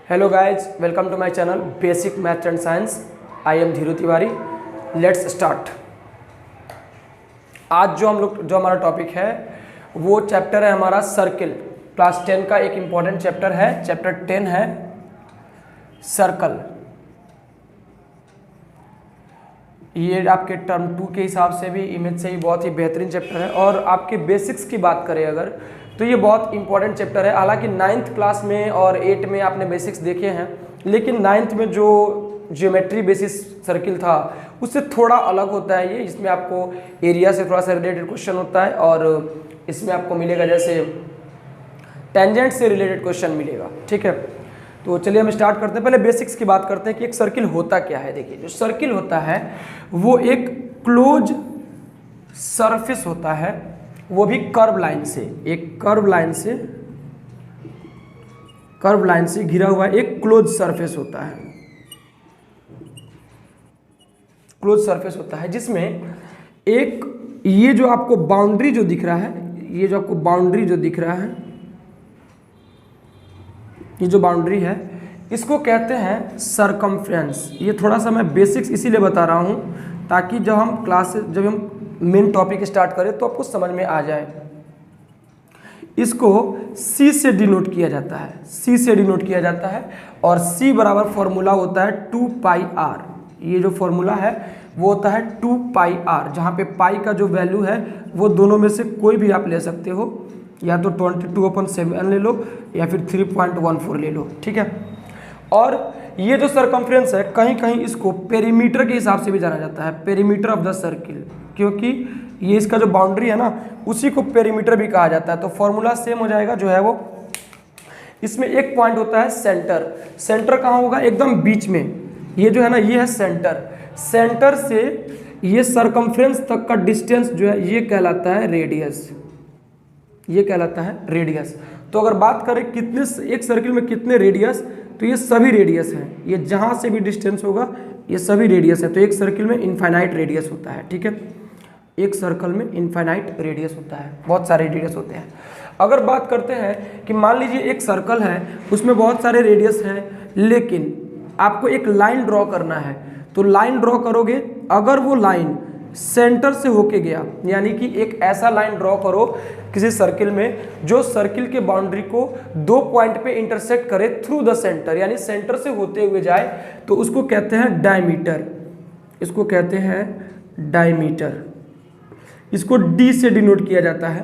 Hello guys, welcome to my channel basic math and science. I am Dheeru Tiwari. Let's start. आज जो हमारा topic है वो चैप्टर है हमारा सर्किल। क्लास 10 का एक इम्पॉर्टेंट चैप्टर है, चैप्टर 10 है सर्कल। ये आपके टर्म 2 के हिसाब से भी, इमेज से ही बहुत ही बेहतरीन चैप्टर है। और आपके बेसिक्स की बात करें अगर, तो ये बहुत इंपॉर्टेंट चैप्टर है। हालांकि 9th क्लास में और 8 में आपने बेसिक्स देखे हैं, लेकिन 9th में जो ज्योमेट्री बेसिस सर्किल था उससे थोड़ा अलग होता है ये। इसमें आपको एरिया से थोड़ा सा रिलेटेड क्वेश्चन होता है और इसमें आपको मिलेगा जैसे टेंजेंट से रिलेटेड क्वेश्चन मिलेगा। ठीक है, तो चलिए हम स्टार्ट करते हैं। पहले बेसिक्स की बात करते हैं कि एक सर्किल होता क्या है। देखिए, जो सर्किल होता है वो एक क्लोज सरफेस होता है, वो भी कर्व लाइन से, एक कर्व लाइन से घिरा हुआ एक क्लोज सरफेस होता है। क्लोज सरफेस होता है जिसमें एक ये जो आपको बाउंड्री जो दिख रहा है, ये जो आपको बाउंड्री जो दिख रहा है, ये जो बाउंड्री है इसको कहते हैं सरकमफ्रेंस। ये थोड़ा सा मैं बेसिक्स इसीलिए बता रहा हूँ ताकि जब हम मेन टॉपिक स्टार्ट करें तो आपको समझ में आ जाए। इसको C से डिनोट किया जाता है, C से डिनोट किया जाता है और C बराबर फॉर्मूला होता है 2 पाई R। ये जो फॉर्मूला है वो होता है 2 पाई R, जहाँ पे पाई का जो वैल्यू है वो दोनों में से कोई भी आप ले सकते हो, या तो 22/7 ले लो या फिर 3.14 ले लो। ठीक है, और ये जो सरकमफ्रेंस है कहीं कहीं इसको पेरीमीटर के हिसाब से भी जाना जाता है, पेरीमीटर ऑफ द सर्किल, क्योंकि ये इसका जो बाउंड्री है ना उसी को पेरीमीटर भी कहा जाता है। तो फॉर्मूला सेम हो जाएगा जो है वो। इसमें एक पॉइंट होता है सेंटर। सेंटर कहाँ होगा? एकदम बीच में। ये जो है ना, ये है सेंटर। सेंटर से ये सरकमफ्रेंस तक का डिस्टेंस जो है ये कहलाता है रेडियस। ये कहलाता है रेडियस। तो अगर बात करें कितने, एक सर्किल में कितने रेडियस, तो ये सभी रेडियस हैं। ये जहाँ से भी डिस्टेंस होगा ये सभी रेडियस है। तो एक सर्किल में इनफाइनाइट रेडियस होता है। ठीक है, एक सर्कल में इनफाइनाइट रेडियस होता है, बहुत सारे रेडियस होते हैं। अगर बात करते हैं कि मान लीजिए एक सर्कल है, उसमें बहुत सारे रेडियस हैं, लेकिन आपको एक लाइन ड्रॉ करना है। तो लाइन ड्रॉ करोगे, अगर वो लाइन सेंटर से होके गया, यानी कि एक ऐसा लाइन ड्रॉ करो किसी सर्किल में जो सर्किल के बाउंड्री को 2 पॉइंट पे इंटरसेक्ट करे थ्रू द सेंटर, यानी सेंटर से होते हुए जाए, तो उसको कहते हैं डायमीटर। इसको कहते हैं डायमीटर। इसको D से डिनोट किया जाता है।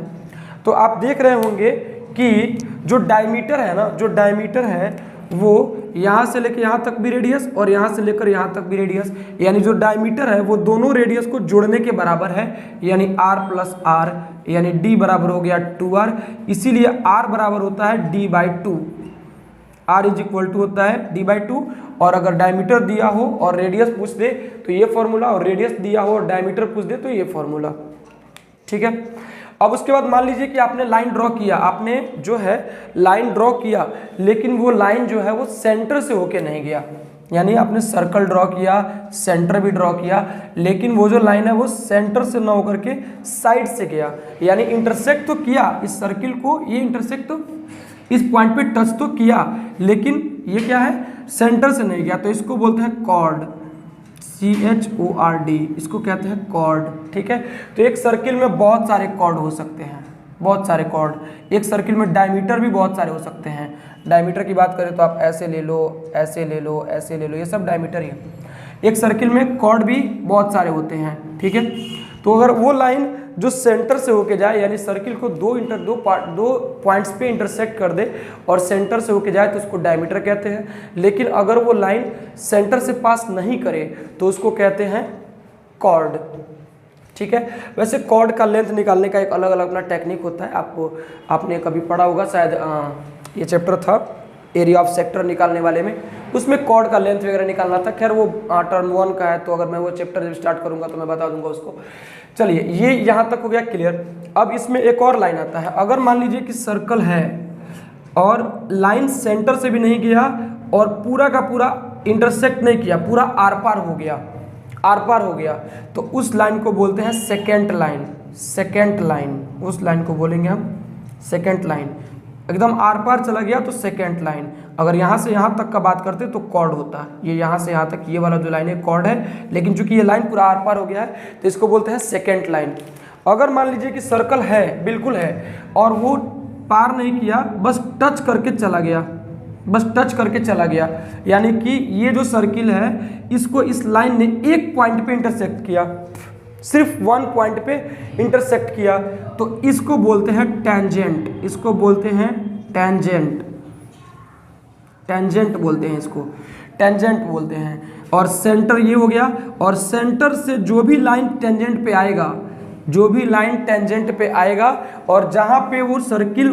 तो आप देख रहे होंगे कि जो डायमीटर है ना, जो डायमीटर है वो यहाँ से लेकर यहाँ तक भी रेडियस और यहाँ से लेकर यहाँ तक भी रेडियस, यानी जो डायमीटर है वो दोनों रेडियस को जोड़ने के बराबर है, यानी R प्लस R, यानी D बराबर हो गया 2R। इसीलिए R बराबर होता है D/2। R is equal to होता है D/2। और अगर डायमीटर दिया हो और रेडियस पूछ दे तो ये फॉर्मूला, और रेडियस दिया हो और डायमीटर पूछ दे तो ये फॉर्मूला। ठीक है, अब उसके बाद मान लीजिए कि आपने लाइन ड्रॉ किया, आपने जो है लाइन ड्रॉ किया, लेकिन वो लाइन जो है वो सेंटर से होके नहीं गया। यानी आपने सर्कल ड्रॉ किया, सेंटर भी ड्रॉ किया, लेकिन वो जो लाइन है वो सेंटर से ना होकर के साइड से गया, यानी इंटरसेक्ट तो किया इस सर्किल को, ये इंटरसेक्ट तो इस पॉइंट पे टच तो किया, लेकिन ये क्या है, सेंटर से नहीं गया। तो इसको बोलते हैं कॉर्ड, CHORD, इसको कहते हैं कॉर्ड। ठीक है, तो एक सर्किल में बहुत सारे कॉर्ड हो सकते हैं, बहुत सारे कॉर्ड। एक सर्किल में डायमीटर भी बहुत सारे हो सकते हैं। डायमीटर की बात करें तो आप ऐसे ले लो, ऐसे ले लो, ऐसे ले लो, ये सब डायमीटर ही है। एक सर्किल में कॉर्ड भी बहुत सारे होते हैं। ठीक है, तो अगर वो लाइन जो सेंटर से होके जाए, यानी सर्किल को दो पॉइंट्स पे इंटरसेक्ट कर दे और सेंटर से होके जाए तो उसको डायमीटर कहते हैं। लेकिन अगर वो लाइन सेंटर से पास नहीं करे तो उसको कहते हैं कॉर्ड। ठीक है, वैसे कॉर्ड का लेंथ निकालने का एक अलग अलग अपना टेक्निक होता है। आपने कभी पढ़ा होगा शायद, ये चैप्टर था एरिया ऑफ सेक्टर निकालने वाले में, उसमें कॉर्ड का लेंथ वगैरह निकालना था। खैर वो टर्म 1 का है, तो अगर मैं वो चैप्टर जब स्टार्ट करूंगा तो मैं बता दूंगा उसको। चलिए, ये यहाँ तक हो गया क्लियर। अब इसमें एक और लाइन आता है। अगर मान लीजिए कि सर्कल है और लाइन सेंटर से भी नहीं गया और पूरा का पूरा इंटरसेक्ट नहीं किया, पूरा आर पार हो गया, तो उस लाइन को बोलते हैं सेकेंड लाइन। सेकेंड लाइन, उस लाइन को बोलेंगे हम सेकेंड लाइन। एकदम आर पार चला गया तो सेकेंड लाइन। अगर यहाँ से यहाँ तक का बात करते तो कॉर्ड होता है। ये यहाँ से यहाँ तक ये वाला जो लाइन है कॉर्ड है, लेकिन चूंकि ये लाइन पूरा आर पार हो गया है तो इसको बोलते हैं सेकेंड लाइन। अगर मान लीजिए कि सर्कल है, बिल्कुल है, और वो पार नहीं किया, बस टच करके चला गया, बस टच करके चला गया, यानी कि ये जो सर्किल है इसको इस लाइन ने एक पॉइंट पे इंटरसेक्ट किया, सिर्फ वन पॉइंट पे इंटरसेक्ट किया, तो इसको बोलते हैं टेंजेंट। इसको बोलते हैं टेंजेंट, टेंजेंट बोलते हैं इसको, टेंजेंट बोलते हैं। और सेंटर ये हो गया, और सेंटर से जो भी लाइन टेंजेंट पे आएगा, जो भी लाइन टेंजेंट पे आएगा और जहाँ पे वो सर्किल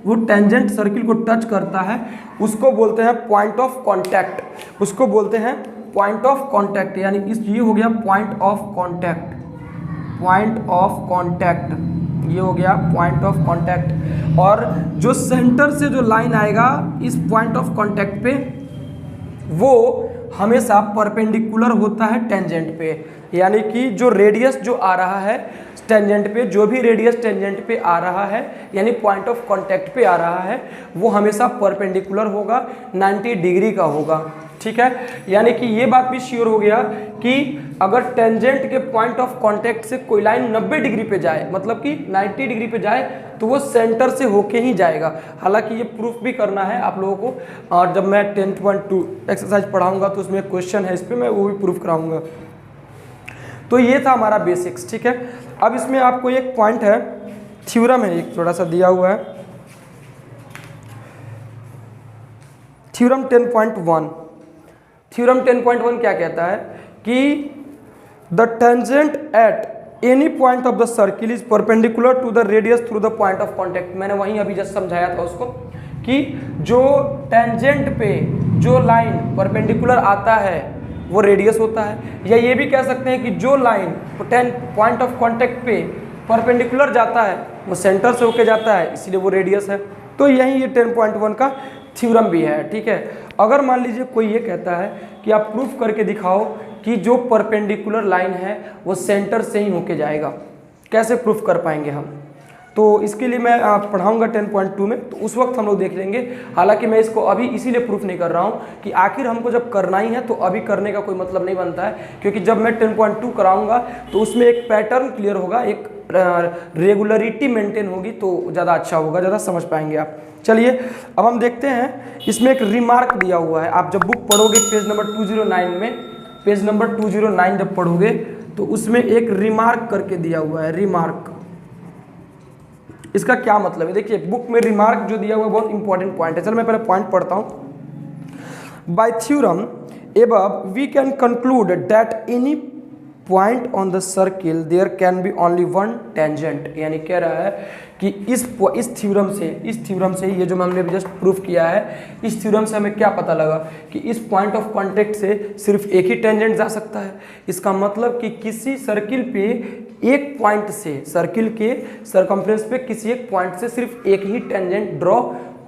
वो टेंजेंट सर्किल को टच करता है उसको बोलते हैं पॉइंट ऑफ कांटेक्ट। उसको बोलते हैं पॉइंट ऑफ कांटेक्ट, यानी इस ये हो गया point of contact, point of contact, ये हो गया पॉइंट ऑफ कांटेक्ट। और जो सेंटर से जो लाइन आएगा इस पॉइंट ऑफ कांटेक्ट पे, वो हमेशा परपेंडिकुलर होता है टेंजेंट पे, यानी कि जो रेडियस जो आ रहा है टेंजेंट पे, जो भी रेडियस टेंजेंट पे आ रहा है यानी पॉइंट ऑफ कांटेक्ट पे आ रहा है, वो हमेशा परपेंडिकुलर होगा, 90 डिग्री का होगा। ठीक है, यानी कि ये बात भी श्योर हो गया कि अगर टेंजेंट के पॉइंट ऑफ कांटेक्ट से कोई लाइन 90 डिग्री पे जाए, मतलब कि 90 डिग्री पे जाए, तो वो सेंटर से होके ही जाएगा। हालांकि ये प्रूफ भी करना है आप लोगों को, और जब मैं 10.2 एक्सरसाइज पढ़ाऊंगा तो उसमें क्वेश्चन है इस पर, मैं वो भी प्रूफ कराऊंगा। तो ये था हमारा बेसिक्स। ठीक है, अब इसमें आपको एक पॉइंट है, थ्योरम है एक थोड़ा सा दिया हुआ है, थ्योरम 10.1। थ्योरम 10.1 क्या कहता है कि the tangent at any point of the circle is perpendicular to the radius through the point of contact. मैंने वहीं अभी जस्ट समझाया था उसको कि जो टेंजेंट पे जो लाइन परपेंडिकुलर आता है वो रेडियस होता है, या ये भी कह सकते हैं कि जो लाइन पॉइंट ऑफ कांटेक्ट पे परपेंडिकुलर जाता है वो सेंटर से होके जाता है, इसीलिए वो रेडियस है। तो यही ये 10.1 का थ्योरम भी है। ठीक है, अगर मान लीजिए कोई ये कहता है कि आप प्रूफ करके दिखाओ कि जो परपेंडिकुलर लाइन है वो सेंटर से ही होके जाएगा, कैसे प्रूफ कर पाएंगे हम? तो इसके लिए मैं पढ़ाऊंगा 10.2 में, तो उस वक्त हम लोग देख लेंगे। हालांकि मैं इसको अभी इसीलिए प्रूफ नहीं कर रहा हूँ कि आखिर हमको जब करना ही है तो अभी करने का कोई मतलब नहीं बनता है, क्योंकि जब मैं 10.2 कराऊंगा तो उसमें एक पैटर्न क्लियर होगा, एक रेगुलरिटी मेंटेन होगी, तो ज़्यादा अच्छा होगा, ज़्यादा समझ पाएंगे आप। चलिए अब हम देखते हैं, इसमें एक रिमार्क दिया हुआ है। आप जब बुक पढ़ोगे पेज नंबर 209 में, पेज नंबर 209 जब पढ़ोगे तो उसमें एक रिमार्क करके दिया हुआ है, रिमार्क। इसका क्या मतलब है? देखिए बुक में रिमार्क जो दिया हुआ है बहुत इंपॉर्टेंट पॉइंट है। चलो मैं पहले पॉइंट पढ़ता हूं। By theorem above we can conclude that any point on the circle there can be only one tangent. यानी कह रहा है कि इस थ्योरम से ये जो हमने जस्ट प्रूफ किया है, इस थ्योरम से हमें क्या पता लगा कि इस पॉइंट ऑफ कांटेक्ट से सिर्फ एक ही टेंजेंट जा सकता है। इसका मतलब कि किसी सर्किल पे एक पॉइंट से, सर्किल के सरकमफ्रेंस पे किसी एक पॉइंट से सिर्फ एक ही टेंजेंट ड्रॉ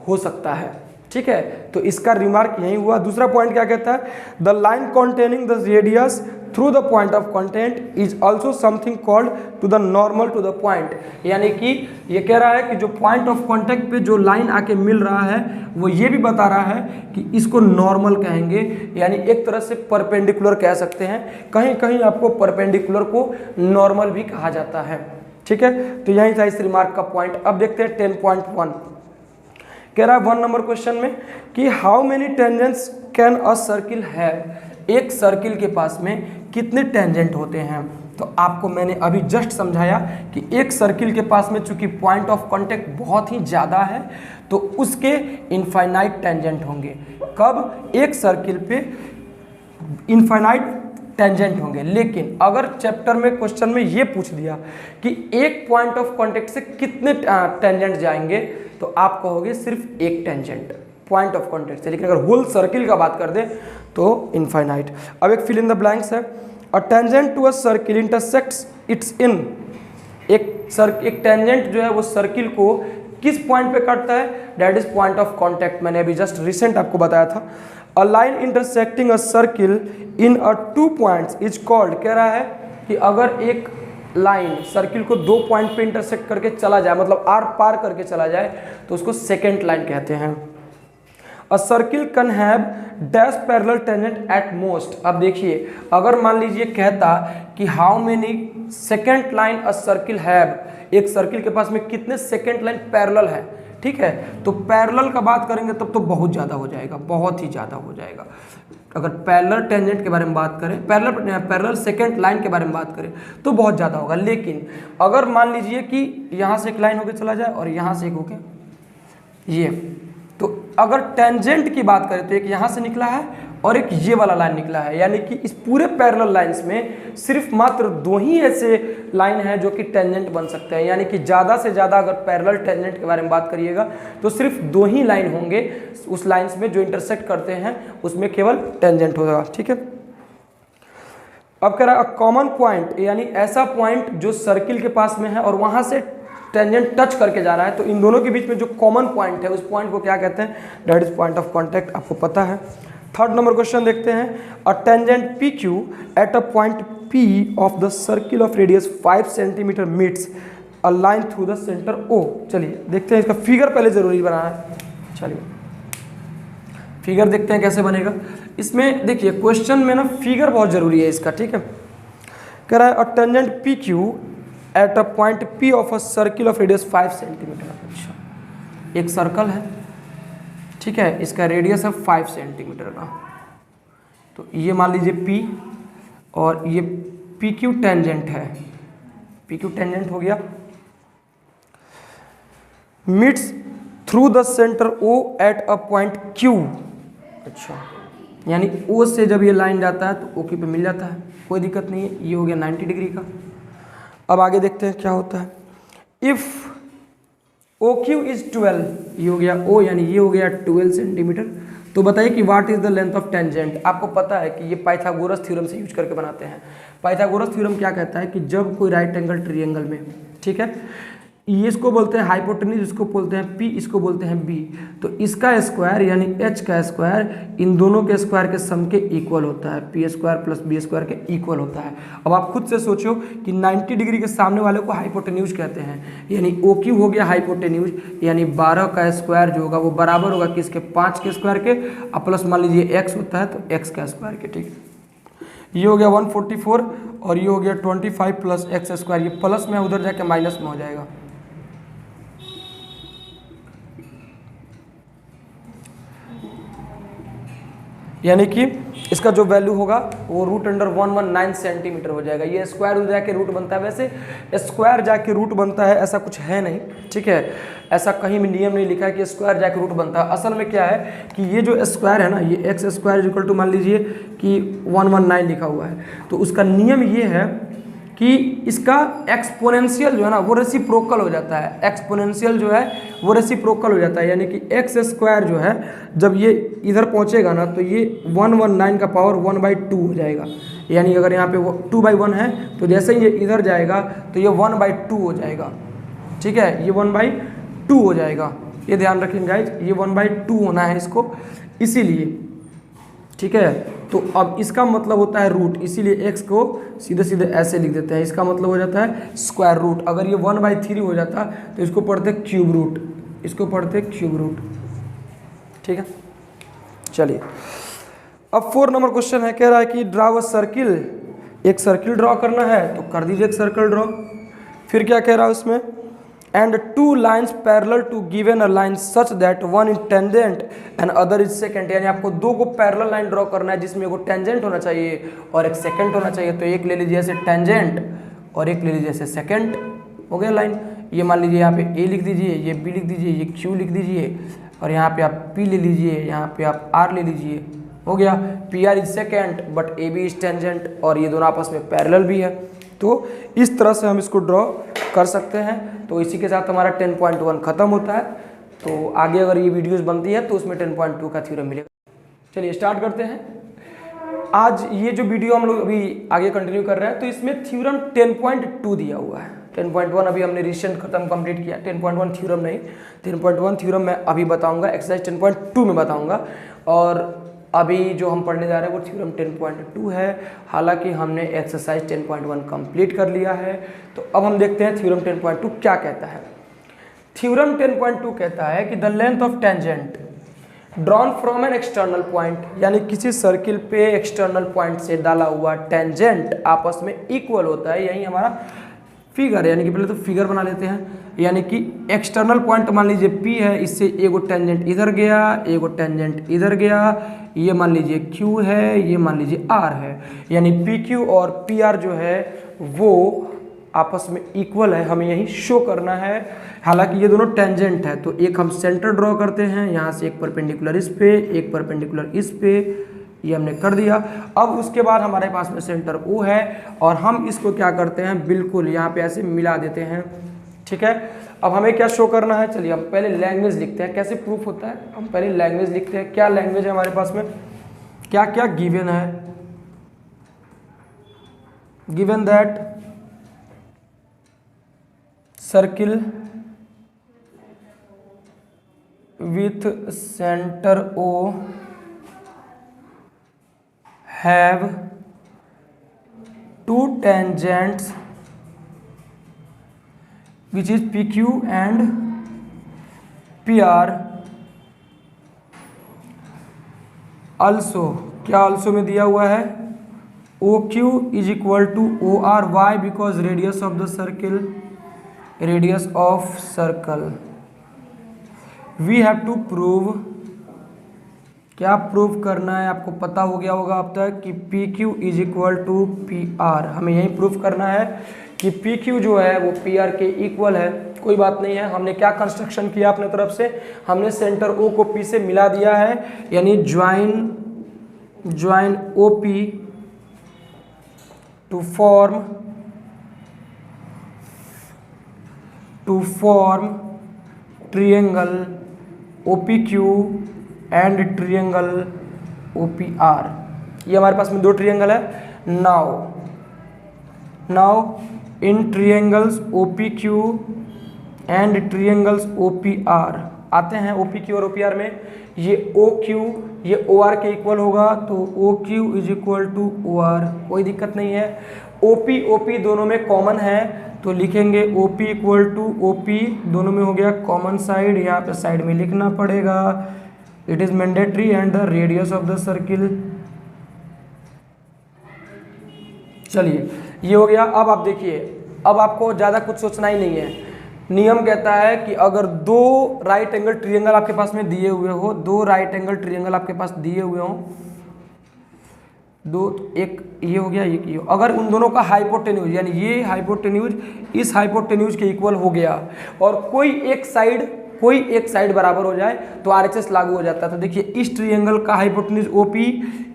हो सकता है। ठीक है, तो इसका रिमार्क यही हुआ। दूसरा पॉइंट क्या कहता है? The line containing the radius through the point of contact is also something called to the normal to the point. यानी कि ये कह रहा है कि जो पॉइंट ऑफ कांटेक्ट पे जो लाइन आके मिल रहा है वो ये भी बता रहा है कि इसको नॉर्मल कहेंगे, यानी एक तरह से परपेंडिकुलर कह सकते हैं। कहीं कहीं आपको परपेंडिकुलर को नॉर्मल भी कहा जाता है। ठीक है, तो यही था इस रिमार्क का पॉइंट। अब देखते हैं 10.1 कह रहा है 1 नंबर क्वेश्चन में कि how many tangents can a circle have. एक सर्किल के पास में कितने टेंजेंट होते हैं? तो आपको मैंने अभी जस्ट समझाया कि एक सर्किल के पास में चूंकि पॉइंट ऑफ कांटेक्ट बहुत ही ज़्यादा है तो उसके इनफाइनाइट टेंजेंट होंगे। कब? एक सर्किल पे इनफाइनाइट टेंजेंट होंगे। लेकिन अगर चैप्टर में क्वेश्चन में ये पूछ दिया कि एक पॉइंट ऑफ कांटेक्ट से कितने टेंजेंट जाएंगे, तो आप कहोगे सिर्फ एक टेंजेंट पॉइंट ऑफ कांटेक्ट से। लेकिन अगर होल सर्किल का बात कर दें तो इनफाइनाइट। अब एक फिल इन द ब्लैंक्स है। A tangent to a circle intersects its in. एक टेंजेंट जो है वो सर्किल को किस पॉइंट पे काटता है? That is point of contact. मैंने अभी जस्ट रिसेंट आपको बताया था। A line intersecting a circle in a 2 points is called. कह रहा है कि अगर एक लाइन सर्किल को 2 पॉइंट पे इंटरसेक्ट करके चला जाए, मतलब आर पार करके चला जाए, तो उसको सेकेंड लाइन कहते हैं। अ circle can have dash parallel tangent at most. अब देखिए, अगर मान लीजिए कहता कि how many second line a circle have, एक सर्किल के पास में कितने सेकेंड लाइन पैरेलल है, ठीक है, तो पैरेलल का बात करेंगे तब तो बहुत ज़्यादा हो जाएगा, बहुत ही ज़्यादा हो जाएगा। अगर पैरेलल टेंजेंट के बारे में बात करें, पैरेलल सेकेंड लाइन के बारे में बात करें तो बहुत ज़्यादा होगा। लेकिन अगर मान लीजिए कि यहाँ से एक लाइन होकर चला जाए और यहाँ से एक होके ये, तो अगर टेंजेंट की बात करें तो एक यहाँ से निकला है और एक ये वाला लाइन निकला है, यानी कि इस पूरे पैरेलल लाइंस में सिर्फ मात्र 2 ही ऐसे लाइन हैं जो कि टेंजेंट बन सकते हैं। यानी कि ज़्यादा से ज़्यादा अगर पैरेलल टेंजेंट के बारे में बात करिएगा तो सिर्फ 2 ही लाइन होंगे उस लाइंस में जो इंटरसेक्ट करते हैं, उसमें केवल टेंजेंट होगा, ठीक है। अब कह रहा है कॉमन पॉइंट, यानी ऐसा पॉइंट जो सर्किल के पास में है और वहाँ से टेंजेंट टच करके जा रहा है, तो इन दोनों के बीच में जो कॉमन पॉइंट है उस पॉइंट को क्या कहते हैं, that is point of contact, आपको पता है। थर्ड नंबर क्वेश्चन देखते हैं, a tangent P Q at a point P of the circle of radius 5 centimetre meets a line through the centre O. चलिए देखते हैं, इसका फिगर पहले जरूरी बनाना है। चलिए फिगर देखते हैं कैसे बनेगा। इसमें देखिए क्वेश्चन में ना फिगर बहुत जरूरी है इसका, ठीक है। कह रहा है a tangent P Q at a point P of a circle of radius 5 centimetre. अच्छा, एक सर्कल है, ठीक है, इसका रेडियस है 5 सेंटीमीटर का, तो ये मान लीजिए P और ये पी क्यू टेंजेंट है, पी क्यू टेंजेंट हो गया। Meets through the centre O eight a point Q। अच्छा, यानी O से जब ये लाइन जाता है तो OQ पे मिल जाता है, कोई दिक्कत नहीं है। ये हो गया 90 डिग्री का। अब आगे देखते हैं क्या होता है। इफ़ OQ इज 12, ये हो गया O, यानी ये हो गया 12 सेंटीमीटर, तो बताइए कि what is the length of tangent. आपको पता है कि ये पाइथागोरस थ्योरम से यूज करके बनाते हैं। पाइथागोरस थ्योरम क्या कहता है कि जब कोई राइट एंगल ट्रायंगल में, ठीक है, ये इसको बोलते हैं हाइपोटेन्यूज, इसको बोलते हैं P, इसको बोलते हैं B, तो इसका स्क्वायर यानी H का स्क्वायर इन दोनों के स्क्वायर के सम के इक्वल होता है, P square plus B square के इक्वल होता है। अब आप खुद से सोचो कि 90 डिग्री के सामने वाले को हाइपोटेन्यूज कहते हैं, यानी OQ हो गया हाइपोटेन्यूज, यानी 12 का स्क्वायर जो होगा वो बराबर होगा किसके, 5 के स्क्वायर के, और प्लस मान लीजिए x होता है तो x का स्क्वायर के, ठीक है। ये हो गया 144 और ये हो गया 25 प्लस x स्क्वायर, ये प्लस में उधर जाके माइनस में हो जाएगा। यानी कि इसका जो वैल्यू होगा वो √119 सेंटीमीटर हो जाएगा। ये स्क्वायर उधर जाके रूट बनता है, वैसे स्क्वायर जाके रूट बनता है ऐसा कुछ है नहीं, ठीक है, ऐसा कहीं भी नियम नहीं लिखा है कि स्क्वायर जाके रूट बनता है। असल में क्या है कि ये जो स्क्वायर है ना, ये एक्स स्क्वायर इक्वल टू मान लीजिए कि 119 लिखा हुआ है, तो उसका नियम ये है कि इसका एक्सपोनेंशियल जो है ना वो रेसिप्रोकल हो जाता है, एक्सपोनेंशियल जो है वो रेसिप्रोकल हो जाता है, यानी कि एक्स स्क्वायर जो है जब ये इधर पहुंचेगा ना तो ये 119 का पावर 1/2 हो जाएगा। यानी अगर यहाँ पे 2/1 है तो जैसे ही ये इधर जाएगा तो ये 1/2 हो जाएगा, ठीक है, ये 1/2 हो जाएगा। ये ध्यान रखेंगे गाइज, ये 1/2 होना है इसको, इसीलिए, ठीक है। तो अब इसका मतलब होता है रूट, इसीलिए x को सीधे सीधे ऐसे लिख देते हैं, इसका मतलब हो जाता है स्क्वायर रूट। अगर ये 1/3 हो जाता तो इसको पढ़ते क्यूब रूट, इसको पढ़ते क्यूब रूट, ठीक है। चलिए अब 4 नंबर क्वेश्चन है, कह रहा है कि ड्रॉ अ सर्किल, एक सर्किल ड्रॉ करना है तो कर दीजिए एक सर्कल ड्रॉ। फिर क्या कह रहा है उसमें, and 2 lines parallel to given a line such that one is tangent and other is secant। यानी आपको 2 को पैरेलल लाइन ड्रॉ करना है जिसमें एगो टेंजेंट होना चाहिए और एक सेकंड होना चाहिए। तो एक ले लीजिए ऐसे टेंजेंट और एक ले लीजिए ऐसे सेकंड, हो गया लाइन। ये मान लीजिए यहाँ पे A लिख दीजिए, ये B लिख दीजिए, ये Q लिख दीजिए और यहाँ पे आप P ले लीजिए, यहाँ पे आप R ले लीजिए, हो गया। PR is second but AB is tangent और ये दोनों आपस में पैरेलल भी है। तो इस तरह से हम इसको ड्रॉ कर सकते हैं। तो इसी के साथ हमारा 10.1 खत्म होता है। तो आगे अगर ये वीडियोस बनती है तो उसमें 10.2 का थ्योरम मिलेगा। चलिए स्टार्ट करते हैं। आज ये जो वीडियो हम लोग अभी आगे कंटिन्यू कर रहे हैं तो इसमें थ्योरम 10.2 दिया हुआ है। 10.1 अभी हमने रिसेंट खत्म कंप्लीट किया, 10.1 थ्योरम नहीं, 10.1 थ्योरम मैं अभी बताऊंगा, एक्सरसाइज 10.2 में बताऊंगा। और अभी जो हम पढ़ने जा रहे हैं वो थ्योरम 10.2 है, हालांकि हमने एक्सरसाइज 10.1 कंप्लीट कर लिया है। तो अब हम देखते हैं थ्योरम 10.2 क्या कहता है। थ्योरम 10.2 कहता है कि the length of tangent drawn from an external point, यानी किसी सर्किल पे एक्सटर्नल पॉइंट से डाला हुआ टेंजेंट आपस में इक्वल होता है। यही हमारा फिगर है, यानी कि पहले तो फिगर बना लेते हैं। यानी कि एक्सटर्नल पॉइंट मान लीजिए P है, इससे एगो टेंजेंट इधर गया, एगो टेंजेंट इधर गया, ये मान लीजिए Q है, ये मान लीजिए R है, यानी PQ और PR जो है वो आपस में इक्वल है, हमें यही शो करना है। हालांकि ये दोनों टेंजेंट है, तो एक हम सेंटर ड्रॉ करते हैं, यहाँ से एक परपेंडिकुलर इस पे, एक परपेंडिकुलर इस पे, ये हमने कर दिया। अब उसके बाद हमारे पास में सेंटर O है और हम इसको क्या करते हैं, बिल्कुल यहाँ पे ऐसे मिला देते हैं। ठीक है, अब हमें क्या शो करना है, चलिए हम पहले लैंग्वेज लिखते हैं। कैसे प्रूफ होता है, हम पहले लैंग्वेज लिखते हैं। क्या लैंग्वेज है हमारे पास में, क्या क्या गिवन है। Given that circle with centre O have two tangents which is PQ and PR, also क्या also में दिया हुआ है OQ is equal to OR, why, because radius of the circle, radius of circle, we have to prove, क्या prove करना है, आपको पता हो गया होगा अब तक कि PQ is equal to PR। हमें यही प्रूव करना है कि PQ जो है वो PR के इक्वल है। कोई बात नहीं है, हमने क्या कंस्ट्रक्शन किया अपने तरफ से, हमने सेंटर O को P से मिला दिया है, यानी join OP to form triangle OPQ and triangle OPR। ये हमारे पास में दो ट्रिएंगल है। Now in triangles OPQ and triangles OPR आते हैं। OPQ और OPR में ये OQ ये OR के इक्वल होगा, तो OQ is equal to OR, कोई दिक्कत नहीं है। OP दोनों में कॉमन है, तो लिखेंगे OP इक्वल टू OP, दोनों में हो गया कॉमन साइड, यहाँ पे साइड में लिखना पड़ेगा it is mandatory, and the radius of the circle. चलिए ये हो गया। अब आप देखिए, अब आपको ज़्यादा कुछ सोचना ही नहीं है। नियम कहता है कि अगर दो राइट एंगल ट्रायंगल आपके पास में दिए हुए हो, दो राइट एंगल ट्रायंगल आपके पास दिए हुए हो, दो, एक ये हो गया, एक ये, अगर उन दोनों का हाइपोटेन्यूज यानी ये हाइपोटेन्यूज इस हाइपोटेन्यूज के इक्वल हो गया और कोई एक साइड बराबर हो जाए तो RHS लागू हो जाता है। तो देखिए इस ट्रायंगल का हाइपोटेन्यूज OP,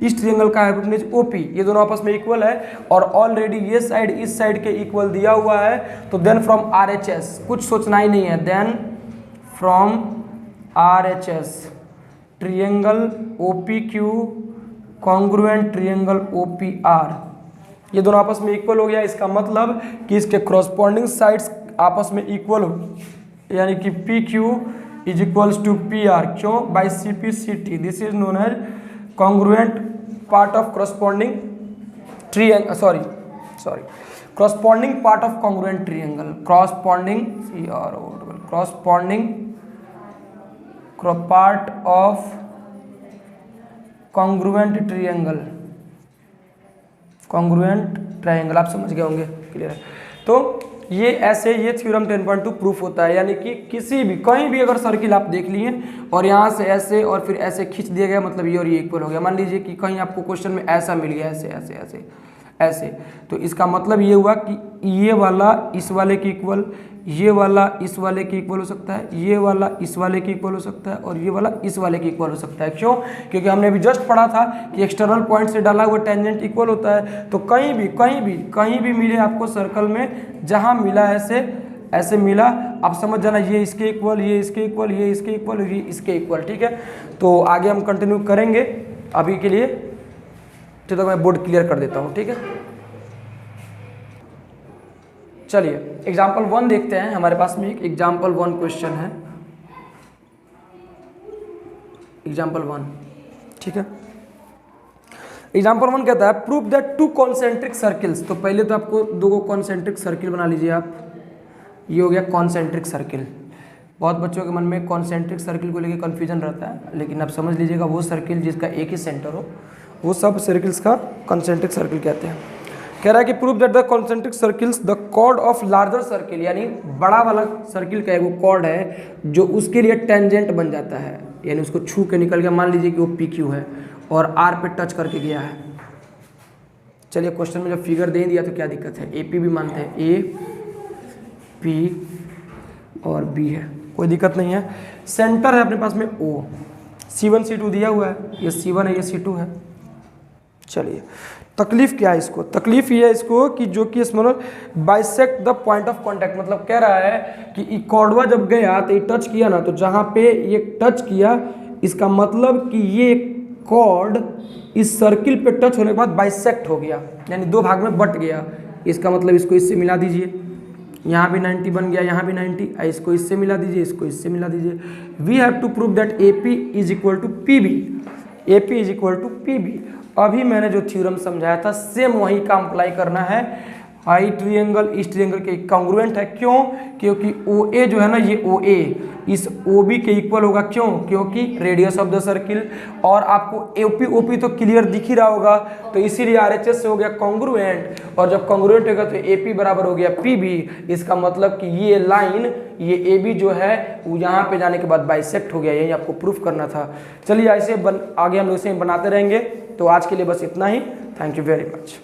इस ट्रायंगल का हाइपोटेन्यूज OP, ये दोनों आपस में इक्वल है और ऑलरेडी ये साइड इस साइड के इक्वल दिया हुआ है। तो देन फ्रॉम RHS कुछ सोचना ही नहीं है, then from RHS triangle OPQ congruent triangle OPR, ये दोनों आपस में इक्वल हो गया। इसका मतलब कि इसके कॉरस्पॉन्डिंग साइड्स आपस में इक्वल हो, यानी कि PQ is equals to PR। क्यों? By CP/CT, this is known as congruent part of corresponding triangle, corresponding part of congruent triangle, corresponding part of congruent triangle, आप समझ गए होंगे, क्लियर है। तो ये ऐसे ये थ्योरम 10.2 प्रूफ होता है, यानी कि किसी भी कहीं भी अगर सर्किल आप देख लिए और यहाँ से ऐसे और फिर ऐसे खींच दिया गया, मतलब ये और ये इक्वल हो गया। मान लीजिए कि कहीं आपको क्वेश्चन में ऐसा मिल गया, ऐसे ऐसे ऐसे ऐसे, तो इसका मतलब ये हुआ कि ये वाला इस वाले के इक्वल, ये वाला इस वाले के इक्वल हो सकता है, ये वाला इस वाले के इक्वल हो सकता है और ये वाला इस वाले के इक्वल हो सकता है। क्यों? क्योंकि हमने अभी जस्ट पढ़ा था कि एक्सटर्नल पॉइंट से डाला हुआ टेंजेंट इक्वल होता है। तो कहीं भी मिले आपको सर्कल में, जहाँ मिला ऐसे मिला, आप समझ जाना ये इसके इक्वल, ये इसके इक्वल, ये इसके इक्वल, ये इसके इक्वल। ठीक है, तो आगे हम कंटिन्यू करेंगे। अभी के लिए तो मैं बोर्ड क्लियर कर देता हूँ। ठीक है, चलिए एग्जाम्पल 1 देखते हैं। हमारे पास में एक एग्जाम्पल 1 क्वेश्चन है, एग्जाम्पल 1। ठीक है, एग्जाम्पल 1 कहता है प्रूव दैट 2 कॉन्सेंट्रिक सर्किल्स। तो पहले तो आपको 2 कॉन्सेंट्रिक सर्किल बना लीजिए आप। ये हो गया कॉन्सेंट्रिक सर्किल। बहुत बच्चों के मन में कॉन्सेंट्रिक सर्किल को लेकर कन्फ्यूजन रहता है, लेकिन आप समझ लीजिएगा वो सर्किल जिसका एक ही सेंटर हो वो सब सर्किल्स का कॉन्सेंट्रिक सर्किल कहते हैं। कह रहा है कि prove that the concentric circles the chord of larger circle, यानी बड़ा वाला सर्किल का वो कॉर्ड है जो उसके लिए टेंजेंट बन जाता है, यानी उसको छू के निकल गया। मान लीजिए कि वो पी क्यू है और आर पे टच करके गया है। चलिए क्वेश्चन में जब फिगर दे दिया तो क्या दिक्कत है, ए पी भी मानते हैं, ए पी और बी है, कोई दिक्कत नहीं है। सेंटर है अपने पास में ओ, C1 C2 दिया हुआ है, ये C1 है ये C2 है। चलिए तकलीफ क्या है इसको, तकलीफ ये है इसको कि जो कि इसमें bisect the point of contact, मतलब कह रहा है कि कॉर्डवा जब गया तो ये टच किया ना, तो जहाँ पे ये टच किया इसका मतलब कि ये कॉर्ड इस सर्किल पे टच होने के बाद बाइसेक्ट हो गया, यानी 2 भाग में बट गया। इसका मतलब इसको इससे मिला दीजिए, यहाँ भी 90 बन गया, यहाँ भी 90, इसको इससे मिला दीजिए, इसको इससे मिला दीजिए। We have to prove that AP is equal to PB, AP is equal to PB। अभी मैंने जो थ्योरम समझाया था सेम वही का अप्लाई करना है। आई ट्रायंगल इस ट्रायंगल के कॉन्ग्रुएंट है, क्यों? क्योंकि OA जो है ना, ये OA इस OB के इक्वल होगा। क्यों? क्योंकि रेडियस ऑफ द सर्किल, और आपको OP तो क्लियर दिख ही रहा होगा, तो इसीलिए RHS से हो गया कॉन्ग्रुएंट, और जब कॉन्ग्रुएंट होगा तो AP बराबर हो गया PB। इसका मतलब कि ये लाइन, ये AB जो है वो यहाँ पे जाने के बाद बाइसेक्ट हो गया, यही आपको प्रूफ करना था। चलिए ऐसे आगे हम लोग इसे बनाते रहेंगे। तो आज के लिए बस इतना ही। Thank you very much.